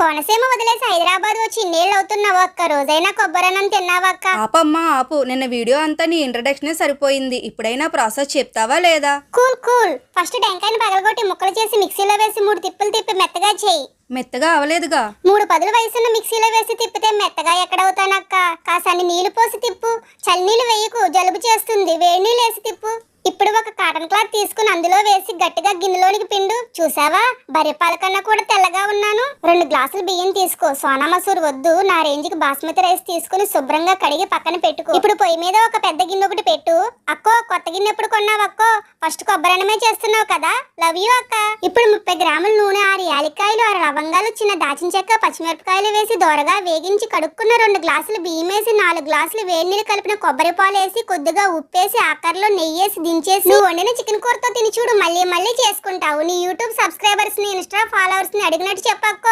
కోనసీమ వదిలేసి హైదరాబాద్ వచ్చి ఇన్నేళ్ళు అవుతున్నావు అక్క. రోజైనా కొబ్బరన్నం తిన్నావక్క? ఆపమ్మా ఆపు, నిన్న వీడియో అంతా నీ ఇంట్రడక్షన్ సరిపోయింది. ఇప్పుడైనా ప్రాసెస్ చెప్తావా లేదా? Cool cool. ఫస్ట్ టెంకాయని పగలగొట్టి ముక్కలు చేసి మిక్సీలో వేసి 3 తిప్పులు తిప్పి మెత్తగా చేయి. మెత్తగా అవలేదుగా. 3 పదుల వయసున్న మిక్సీలో వేసి తిప్పితే మెత్తగా ఎక్కడవుతానక్క? కాసాన్ని నీళ్లు పోసి తిప్పు. చలి నీళ్ళు వేయకు, జలుబు చేస్తుంది. వేడి నీళ్ళు వేసి తిప్పు. ఇప్పుడు ఒక కాటన్ క్లాత్ తీసుకుని అందులో వేసి గట్టిగా గిన్నెలోనికి పిండు. చూసావా, బర్రెపాల కన్నా కూడా తెల్లగా ఉన్నాను. 2 గ్లాసులు బియ్యం తీసుకో. సోనా మసూర్ వద్దు, నా రేంజ్కి బాస్మతి రైస్ తీసుకుని శుభ్రంగా కడిగి పక్కన పెట్టుకో. ఇప్పుడు పొయ్యి మీద ఒక పెద్ద గిన్నె ఒకటి పెట్టు. అక్కో, కొత్త గిన్నె ఎప్పుడు కొన్నావు అక్కో? ఫస్ట్ కొబ్బరన్నమే చేస్తున్నావు కదా. లవ్ యూ అక్క. ఇప్పుడు 30 గ్రాముల నూనె, 6 యాలక్కాయలు, 6 లవంగాలు, చిన్న దాచిన చెక్క, పచ్చిమిరపకాయలు వేసి దోరగా వేగించి కడుక్కున్న 2 గ్లాసులు బియ్యం వేసి 4 గ్లాసులు వేడి నీళ్ళు కలిపిన కొబ్బరి పాలు వేసి కొద్దిగా ఉప్పేసి ఆఖరిలో నెయ్యి వేసి దించేసి నువ్వు వండిన చికెన్ కూరతో తిని చూడు. మళ్ళీ మళ్ళీ చేసుకుంటావు. నీ యూట్యూబ్ సబ్స్క్రైబర్స్ ని, ఇన్స్టా ఫాలోవర్స్ ని అడిగినట్టు చెప్పక్కో.